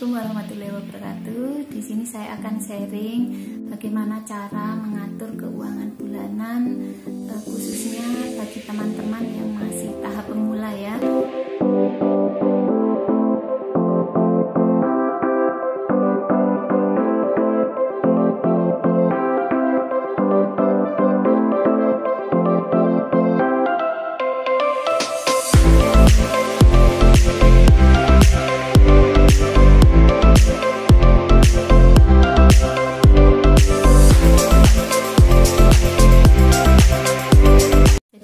Assalamualaikum warahmatullahi wabarakatuh. Di sini saya akan sharing bagaimana cara mengatur keuangan bulanan, khususnya bagi teman-teman yang masih tahap pemula ya.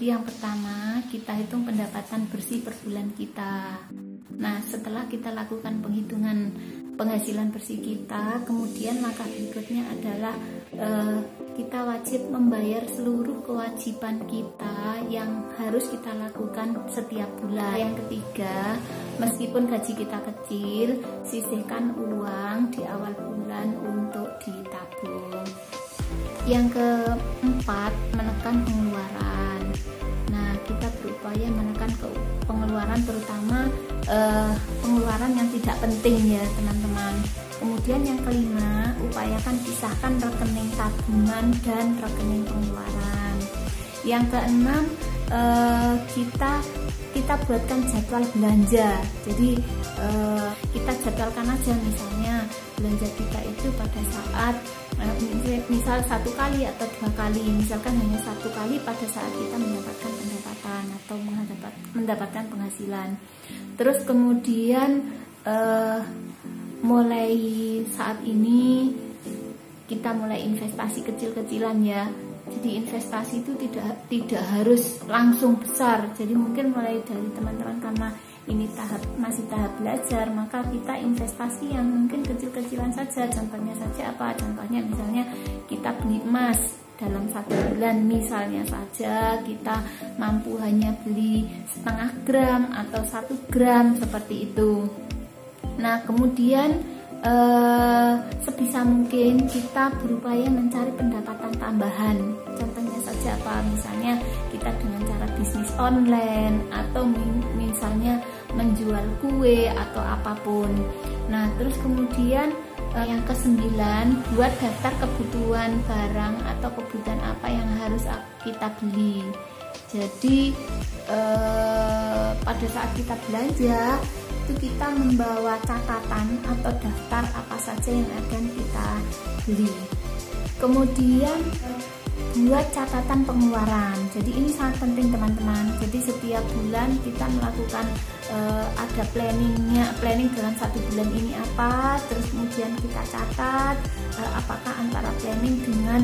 Yang pertama, kita hitung pendapatan bersih per bulan kita. Nah, setelah kita lakukan penghitungan penghasilan bersih kita, kemudian langkah berikutnya adalah kita wajib membayar seluruh kewajiban kita yang harus kita lakukan setiap bulan. Yang ketiga, meskipun gaji kita kecil, sisihkan uang di awal bulan untuk ditabung. Yang keempat, menekan pengeluaran. Nah, kita berupaya menekan pengeluaran, terutama pengeluaran yang tidak penting ya teman-teman. Kemudian yang kelima, upayakan pisahkan rekening tabungan dan rekening pengeluaran. Yang keenam, kita buatkan jadwal belanja. Jadi kita jadwalkan aja, misalnya belanja kita itu pada saat misal 1 kali atau 2 kali, misalkan hanya 1 kali pada saat kita mendapatkan pendapatan atau mendapatkan penghasilan. Terus kemudian mulai saat ini kita mulai investasi kecil-kecilan ya. Jadi investasi itu tidak harus langsung besar. Jadi mungkin mulai dari teman-teman karena ini masih tahap belajar, maka kita investasi yang mungkin kecil-kecilan saja. Contohnya saja apa? Contohnya misalnya kita beli emas dalam 1 bulan, misalnya saja kita mampu hanya beli setengah gram atau 1 gram seperti itu. Nah, kemudian sebisa mungkin kita berupaya mencari pendapatan tambahan. Contohnya saja apa? Misalnya kita dengan cara bisnis online atau misalnya menjual kue atau apapun. Nah, terus kemudian yang ke-9, buat daftar kebutuhan barang atau kebutuhan apa yang harus kita beli. Jadi pada saat kita belanja itu kita membawa catatan atau daftar apa saja yang akan kita beli. Kemudian buat catatan pengeluaran. Jadi ini sangat penting teman-teman. Jadi setiap bulan kita melakukan ada planning dalam 1 bulan ini apa, terus kemudian kita catat apakah antara planning dengan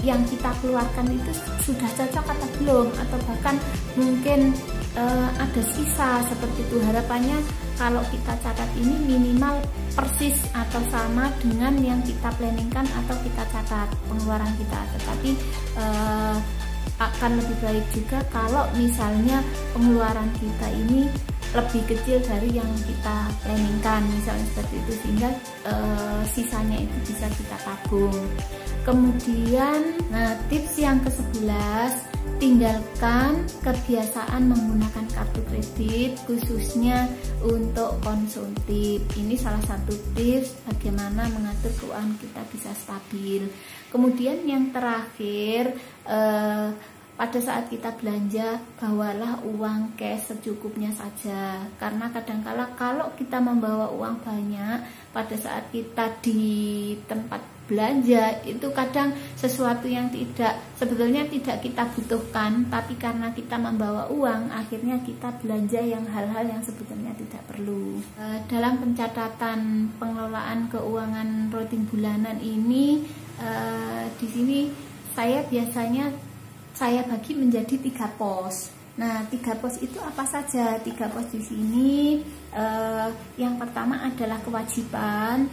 yang kita keluarkan itu sudah cocok atau belum, atau bahkan mungkin ada sisa seperti itu. Harapannya kalau kita catat ini minimal persis atau sama dengan yang kita planningkan atau kita catat pengeluaran kita. Tetapi akan lebih baik juga kalau misalnya pengeluaran kita ini lebih kecil dari yang kita planningkan, misalnya seperti itu, sehingga sisanya itu bisa kita tabung. Kemudian tips yang ke-11, tinggalkan kebiasaan menggunakan kartu kredit khususnya untuk konsumtif. Ini salah satu tips bagaimana mengatur keuangan kita bisa stabil. Kemudian yang terakhir, pada saat kita belanja, bawalah uang cash secukupnya saja. Karena kadangkala kalau kita membawa uang banyak pada saat kita di tempat belanja, itu kadang sesuatu yang sebetulnya tidak kita butuhkan, tapi karena kita membawa uang, akhirnya kita belanja yang hal-hal yang sebetulnya tidak perlu. Dalam pencatatan pengelolaan keuangan rutin bulanan ini, di sini saya biasanya bagi menjadi 3 pos. Nah, 3 pos itu apa saja? 3 pos di sini, yang pertama adalah kewajiban,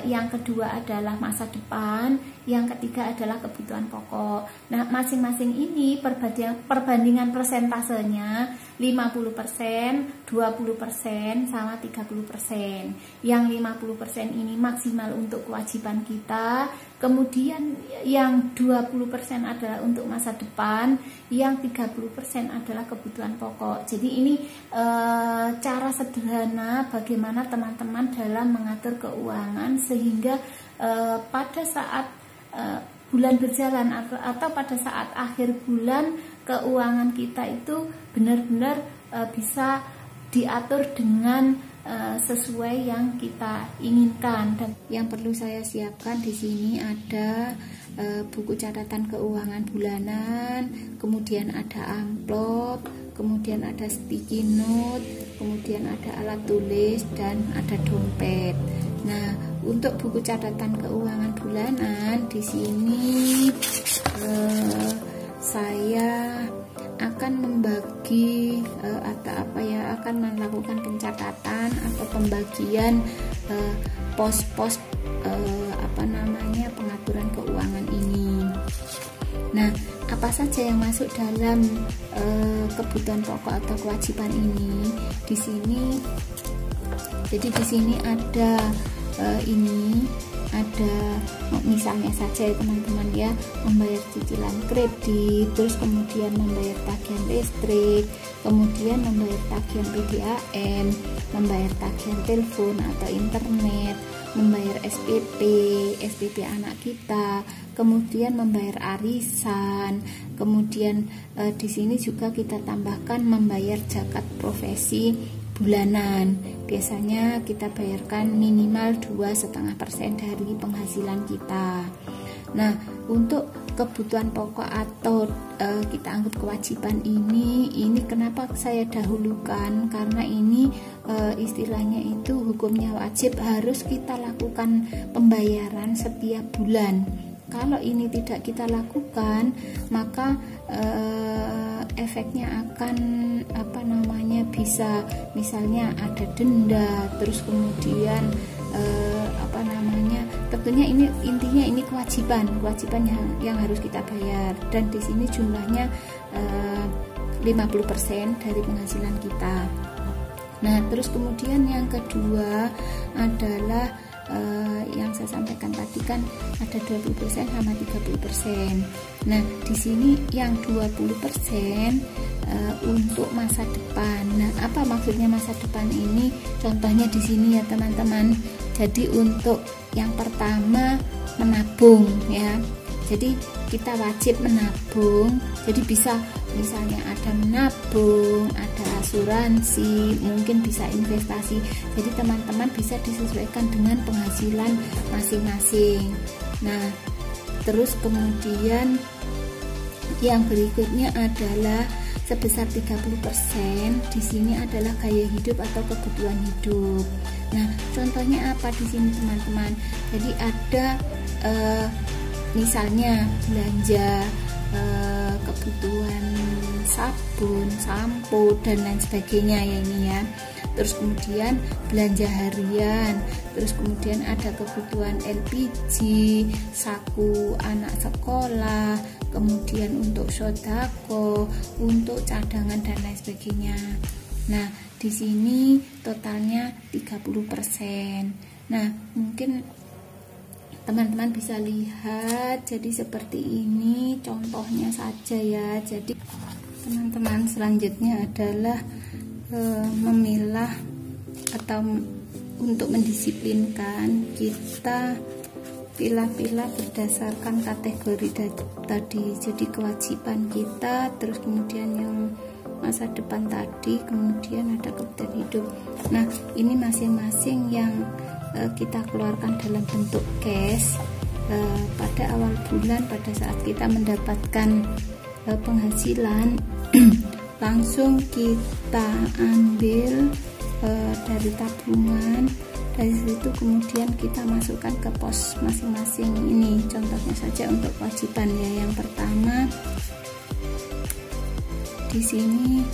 yang kedua adalah masa depan, yang ketiga adalah kebutuhan pokok. Nah, masing-masing ini perbandingan persentasenya 50%, 20%, sama 30%. Yang 50% ini maksimal untuk kewajiban kita, kemudian yang 20% adalah untuk masa depan, yang 30% adalah kebutuhan pokok. Jadi ini cara sederhana bagaimana teman-teman dalam mengatur keuangan sehingga pada saat bulan berjalan atau pada saat akhir bulan keuangan kita itu benar-benar bisa diatur dengan sesuai yang kita inginkan. Dan yang perlu saya siapkan di sini ada buku catatan keuangan bulanan, kemudian ada amplop, kemudian ada sticky note, kemudian ada alat tulis, dan ada dompet. Nah, untuk buku catatan keuangan bulanan di sini saya akan membagi akan melakukan pencatatan atau pembagian pos-pos pengaturan keuangan ini. Nah, apa saja yang masuk dalam kebutuhan pokok atau kewajiban ini? Di sini, jadi di sini ada ada misalnya saja ya teman-teman ya, membayar cicilan kredit, terus kemudian membayar tagihan listrik, kemudian membayar tagihan PDAM, membayar tagihan telepon atau internet, membayar SPP anak kita, kemudian membayar arisan, kemudian di sini juga kita tambahkan membayar zakat profesi bulanan. Biasanya kita bayarkan minimal 2,5% dari penghasilan kita. Nah, untuk kebutuhan pokok atau kita anggap kewajiban ini kenapa saya dahulukan, karena ini istilahnya itu hukumnya wajib, harus kita lakukan pembayaran setiap bulan. Kalau ini tidak kita lakukan, maka efeknya akan bisa misalnya ada denda, terus kemudian tentunya ini intinya ini kewajiban yang harus kita bayar, dan di sini jumlahnya 50% dari penghasilan kita. Nah, terus kemudian yang kedua adalah yang saya sampaikan tadi kan ada 20% sama 30%. Nah, di sini yang 20% untuk masa depan. Nah, apa maksudnya masa depan ini? Contohnya di sini ya teman-teman. Jadi untuk yang pertama menabung ya. Jadi kita wajib menabung. Jadi bisa misalnya ada menabung, ada asuransi, mungkin bisa investasi. Jadi teman-teman bisa disesuaikan dengan penghasilan masing-masing. Nah, terus kemudian yang berikutnya adalah sebesar 30%. Di sini adalah gaya hidup atau kebutuhan hidup. Nah, contohnya apa di sini teman-teman? Jadi ada misalnya belanja kebutuhan sabun, sampo, dan lain sebagainya ya ini ya. Terus kemudian belanja harian, terus kemudian ada kebutuhan LPG, saku anak sekolah, kemudian untuk sodako, untuk cadangan dan lain sebagainya. Nah, di sini totalnya 30%. Nah, mungkin teman-teman bisa lihat, jadi seperti ini contohnya saja ya. Jadi teman-teman selanjutnya adalah memilah atau untuk mendisiplinkan, kita pilah-pilah berdasarkan kategori tadi. Jadi kewajiban kita, terus kemudian yang masa depan tadi, kemudian ada kebutuhan hidup. Nah, ini masing-masing yang kita keluarkan dalam bentuk cash pada awal bulan, pada saat kita mendapatkan penghasilan langsung kita ambil dari tabungan, dari situ kemudian kita masukkan ke pos masing-masing. Ini contohnya saja untuk kewajiban ya. Yang pertama di sini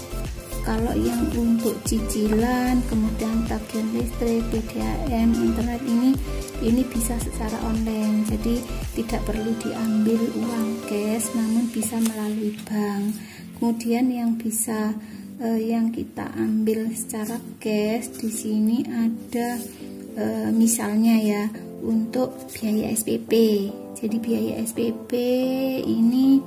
Kalau yang untuk cicilan, kemudian tagihan listrik, PDAM, internet ini bisa secara online, jadi tidak perlu diambil uang cash, namun bisa melalui bank. Kemudian yang bisa yang kita ambil secara cash di sini ada misalnya ya untuk biaya SPP. Jadi biaya SPP ini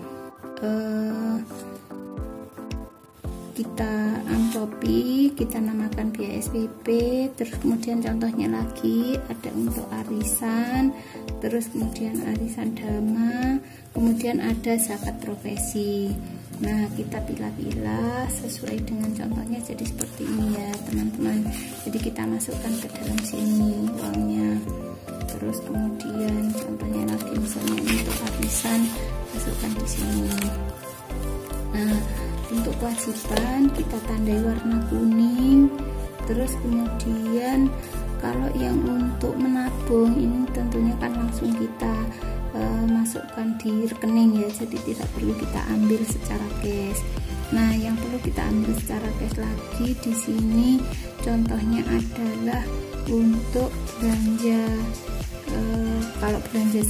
kita amplopi, kita namakan biaya SPP. Terus kemudian contohnya lagi ada untuk arisan, terus kemudian arisan dhamma, kemudian ada zakat profesi. Nah, kita pilah-pilah sesuai dengan contohnya, jadi seperti ini ya teman-teman. Jadi kita masukkan ke dalam sini uangnya. Terus kemudian contohnya lagi misalnya untuk arisan, masukkan di sini. Nah, untuk kewajiban kita tandai warna kuning. Terus kemudian kalau yang untuk menabung ini tentunya kan langsung kita masukkan di rekening ya, jadi tidak perlu kita ambil secara cash. Nah, yang perlu kita ambil secara cash lagi di sini contohnya adalah untuk belanja, kalau belanja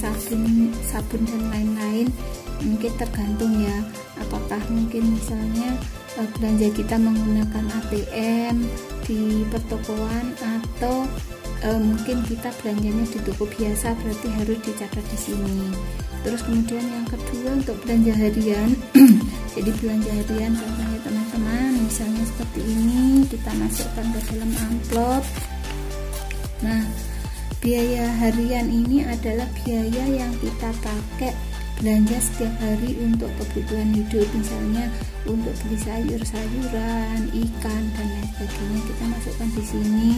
sabun dan lain-lain mungkin tergantung ya, apakah mungkin misalnya belanja kita menggunakan ATM di pertokoan atau mungkin kita belanjanya di toko biasa, berarti harus dicatat di sini. Terus kemudian yang kedua untuk belanja harian. Jadi belanja harian contohnya teman-teman misalnya seperti ini, kita masukkan ke dalam amplop. Nah, biaya harian ini adalah biaya yang kita pakai belanja setiap hari untuk kebutuhan hidup, misalnya untuk beli sayur-sayuran, ikan dan lain sebagainya, kita masukkan di sini.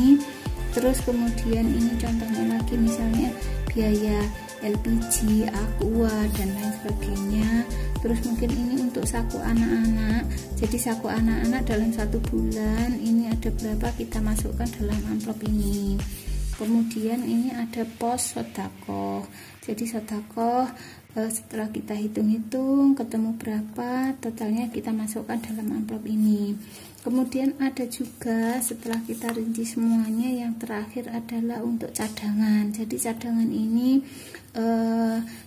Terus kemudian ini contohnya lagi misalnya biaya LPG, aqua dan lain sebagainya. Terus mungkin ini untuk saku anak-anak, jadi saku anak-anak dalam 1 bulan ini ada berapa, kita masukkan dalam amplop ini. Kemudian ini ada pos sedekah, jadi sedekah setelah kita hitung-hitung ketemu berapa totalnya, kita masukkan dalam amplop ini. Kemudian ada juga setelah kita rinci semuanya, yang terakhir adalah untuk cadangan. Jadi cadangan ini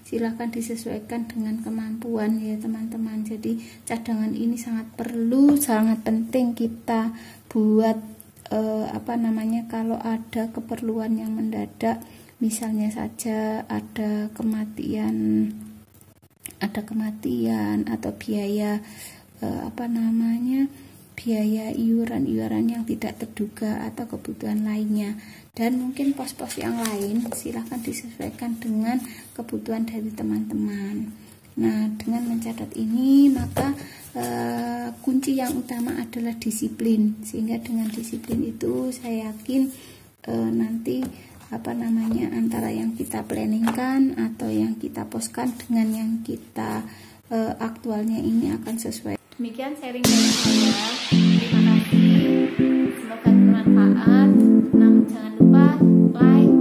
silakan disesuaikan dengan kemampuan ya teman-teman. Jadi cadangan ini sangat perlu, sangat penting kita buat kalau ada keperluan yang mendadak, misalnya saja ada kematian atau biaya biaya iuran yang tidak terduga atau kebutuhan lainnya, dan mungkin pos-pos yang lain silahkan disesuaikan dengan kebutuhan dari teman-teman. Nah, dengan mencatat ini maka kunci yang utama adalah disiplin, sehingga dengan disiplin itu saya yakin nanti antara yang kita planningkan atau yang kita poskan dengan yang kita aktualnya ini akan sesuai. Demikian sharing dari saya. Terima kasih. Semoga bermanfaat. Namun jangan lupa like,